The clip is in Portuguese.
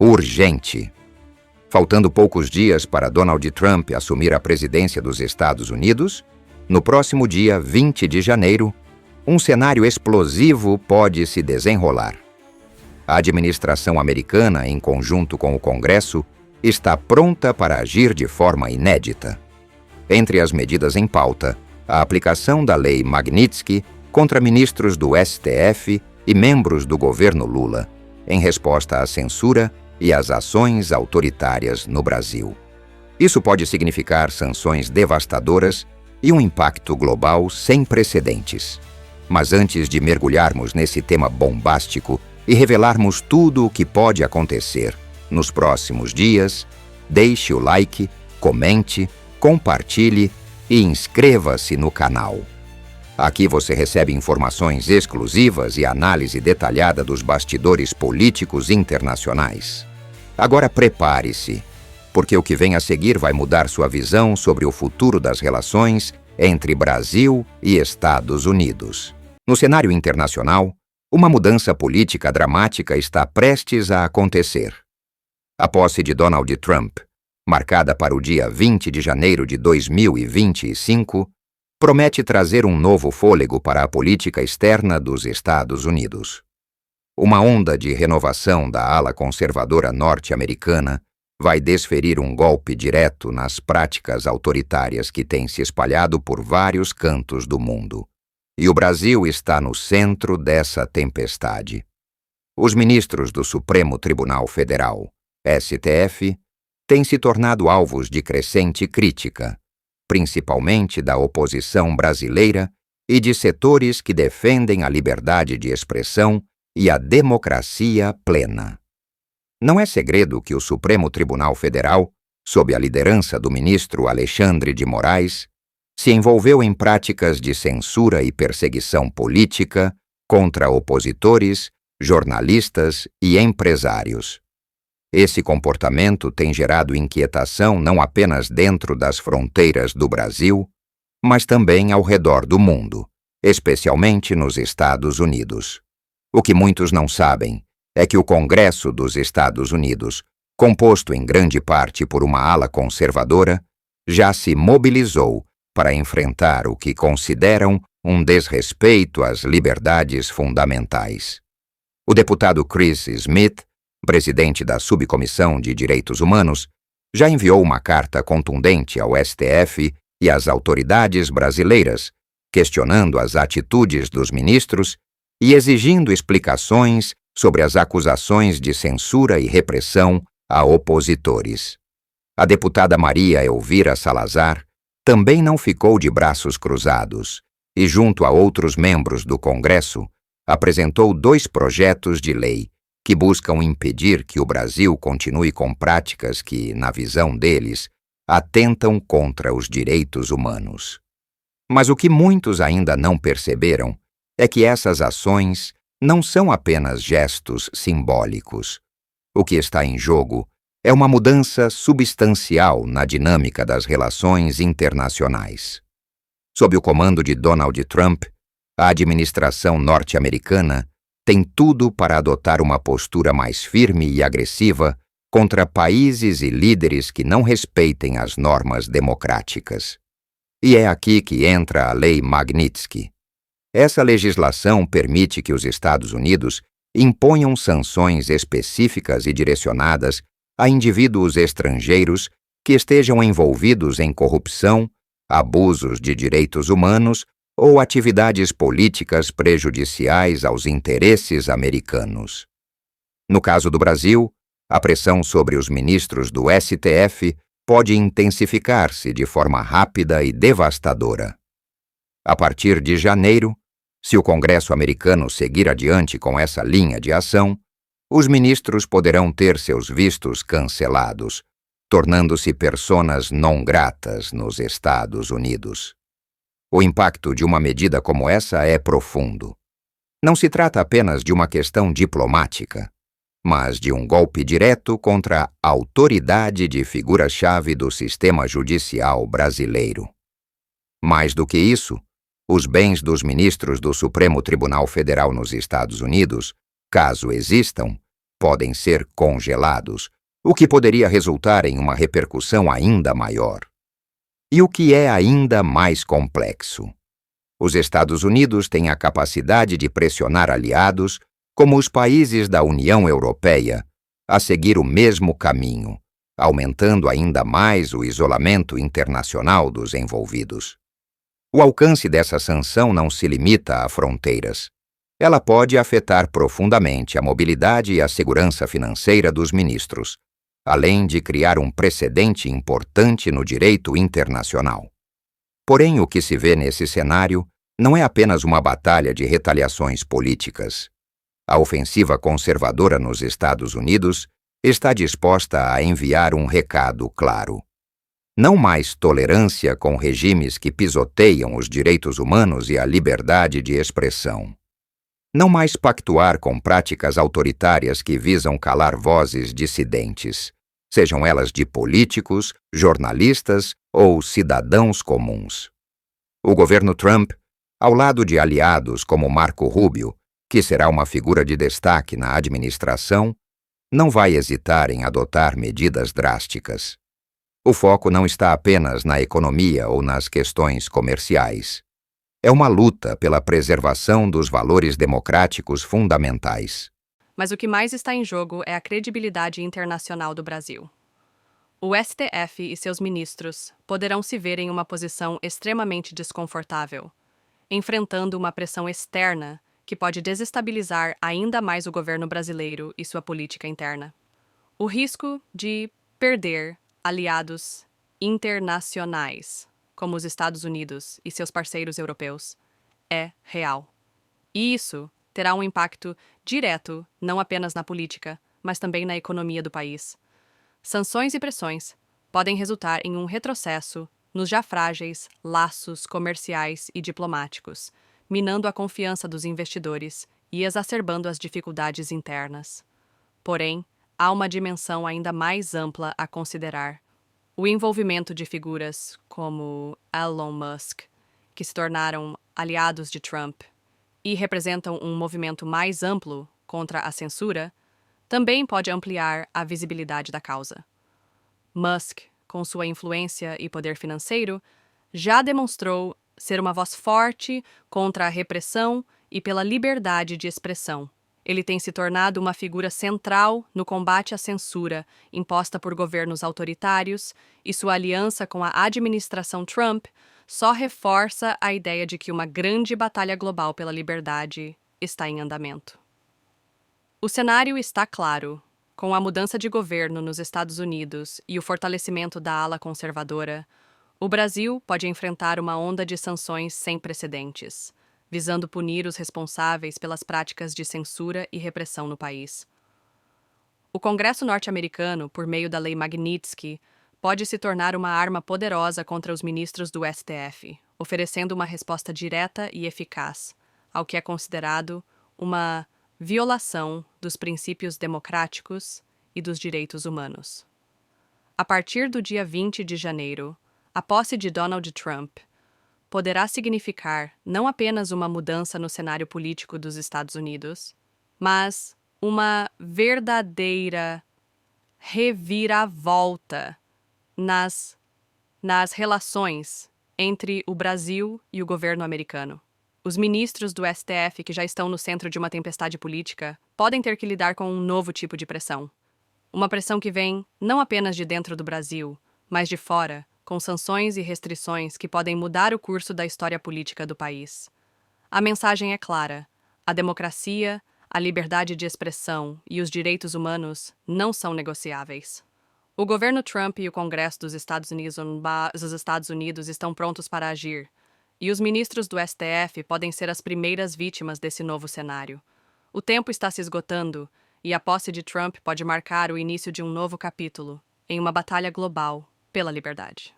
Urgente. Faltando poucos dias para Donald Trump assumir a presidência dos Estados Unidos, no próximo dia 20 de janeiro, um cenário explosivo pode se desenrolar. A administração americana, em conjunto com o Congresso, está pronta para agir de forma inédita. Entre as medidas em pauta, a aplicação da Lei Magnitsky contra ministros do STF e membros do governo Lula, em resposta à censura e às ações autoritárias no Brasil. Isso pode significar sanções devastadoras e um impacto global sem precedentes. Mas antes de mergulharmos nesse tema bombástico e revelarmos tudo o que pode acontecer nos próximos dias, deixe o like, comente, compartilhe e inscreva-se no canal. Aqui você recebe informações exclusivas e análise detalhada dos bastidores políticos internacionais. Agora prepare-se, porque o que vem a seguir vai mudar sua visão sobre o futuro das relações entre Brasil e Estados Unidos. No cenário internacional, uma mudança política dramática está prestes a acontecer. A posse de Donald Trump, marcada para o dia 20 de janeiro de 2025, promete trazer um novo fôlego para a política externa dos Estados Unidos. Uma onda de renovação da ala conservadora norte-americana vai desferir um golpe direto nas práticas autoritárias que têm se espalhado por vários cantos do mundo. E o Brasil está no centro dessa tempestade. Os ministros do Supremo Tribunal Federal, STF, têm se tornado alvos de crescente crítica, principalmente da oposição brasileira e de setores que defendem a liberdade de expressão e a democracia plena. Não é segredo que o Supremo Tribunal Federal, sob a liderança do ministro Alexandre de Moraes, se envolveu em práticas de censura e perseguição política contra opositores, jornalistas e empresários. Esse comportamento tem gerado inquietação não apenas dentro das fronteiras do Brasil, mas também ao redor do mundo, especialmente nos Estados Unidos. O que muitos não sabem é que o Congresso dos Estados Unidos, composto em grande parte por uma ala conservadora, já se mobilizou para enfrentar o que consideram um desrespeito às liberdades fundamentais. O deputado Chris Smith, presidente da Subcomissão de Direitos Humanos, já enviou uma carta contundente ao STF e às autoridades brasileiras, questionando as atitudes dos ministros e exigindo explicações sobre as acusações de censura e repressão a opositores. A deputada Maria Elvira Salazar também não ficou de braços cruzados e, junto a outros membros do Congresso, apresentou 2 projetos de lei que buscam impedir que o Brasil continue com práticas que, na visão deles, atentam contra os direitos humanos. Mas o que muitos ainda não perceberam é que essas ações não são apenas gestos simbólicos. O que está em jogo é uma mudança substancial na dinâmica das relações internacionais. Sob o comando de Donald Trump, a administração norte-americana tem tudo para adotar uma postura mais firme e agressiva contra países e líderes que não respeitem as normas democráticas. E é aqui que entra a Lei Magnitsky. Essa legislação permite que os Estados Unidos imponham sanções específicas e direcionadas a indivíduos estrangeiros que estejam envolvidos em corrupção, abusos de direitos humanos ou atividades políticas prejudiciais aos interesses americanos. No caso do Brasil, a pressão sobre os ministros do STF pode intensificar-se de forma rápida e devastadora. A partir de janeiro, se o Congresso americano seguir adiante com essa linha de ação, os ministros poderão ter seus vistos cancelados, tornando-se personas non gratas nos Estados Unidos. O impacto de uma medida como essa é profundo. Não se trata apenas de uma questão diplomática, mas de um golpe direto contra a autoridade de figura-chave do sistema judicial brasileiro. Mais do que isso, os bens dos ministros do Supremo Tribunal Federal nos Estados Unidos, caso existam, podem ser congelados, o que poderia resultar em uma repercussão ainda maior. E o que é ainda mais complexo? Os Estados Unidos têm a capacidade de pressionar aliados, como os países da União Europeia, a seguir o mesmo caminho, aumentando ainda mais o isolamento internacional dos envolvidos. O alcance dessa sanção não se limita a fronteiras. Ela pode afetar profundamente a mobilidade e a segurança financeira dos ministros, além de criar um precedente importante no direito internacional. Porém, o que se vê nesse cenário não é apenas uma batalha de retaliações políticas. A ofensiva conservadora nos Estados Unidos está disposta a enviar um recado claro. Não mais tolerância com regimes que pisoteiam os direitos humanos e a liberdade de expressão. Não mais pactuar com práticas autoritárias que visam calar vozes dissidentes, sejam elas de políticos, jornalistas ou cidadãos comuns. O governo Trump, ao lado de aliados como Marco Rubio, que será uma figura de destaque na administração, não vai hesitar em adotar medidas drásticas. O foco não está apenas na economia ou nas questões comerciais. É uma luta pela preservação dos valores democráticos fundamentais. Mas o que mais está em jogo é a credibilidade internacional do Brasil. O STF e seus ministros poderão se ver em uma posição extremamente desconfortável, enfrentando uma pressão externa que pode desestabilizar ainda mais o governo brasileiro e sua política interna. O risco de perder aliados internacionais, como os Estados Unidos e seus parceiros europeus, é real. E isso terá um impacto direto não apenas na política, mas também na economia do país. Sanções e pressões podem resultar em um retrocesso nos já frágeis laços comerciais e diplomáticos, minando a confiança dos investidores e exacerbando as dificuldades internas. Porém, há uma dimensão ainda mais ampla a considerar: o envolvimento de figuras como Elon Musk, que se tornaram aliados de Trump e representam um movimento mais amplo contra a censura, também pode ampliar a visibilidade da causa. Musk, com sua influência e poder financeiro, já demonstrou ser uma voz forte contra a repressão e pela liberdade de expressão. Ele tem se tornado uma figura central no combate à censura imposta por governos autoritários, e sua aliança com a administração Trump só reforça a ideia de que uma grande batalha global pela liberdade está em andamento. O cenário está claro. Com a mudança de governo nos Estados Unidos e o fortalecimento da ala conservadora, o Brasil pode enfrentar uma onda de sanções sem precedentes, visando punir os responsáveis pelas práticas de censura e repressão no país. O Congresso norte-americano, por meio da Lei Magnitsky, pode se tornar uma arma poderosa contra os ministros do STF, oferecendo uma resposta direta e eficaz ao que é considerado uma violação dos princípios democráticos e dos direitos humanos. A partir do dia 20 de janeiro, a posse de Donald Trump poderá significar não apenas uma mudança no cenário político dos Estados Unidos, mas uma verdadeira reviravolta nas relações entre o Brasil e o governo americano. Os ministros do STF, que já estão no centro de uma tempestade política, podem ter que lidar com um novo tipo de pressão. Uma pressão que vem não apenas de dentro do Brasil, mas de fora, com sanções e restrições que podem mudar o curso da história política do país. A mensagem é clara: a democracia, a liberdade de expressão e os direitos humanos não são negociáveis. O governo Trump e o Congresso dos Estados Unidos estão prontos para agir, e os ministros do STF podem ser as primeiras vítimas desse novo cenário. O tempo está se esgotando, e a posse de Trump pode marcar o início de um novo capítulo em uma batalha global pela liberdade.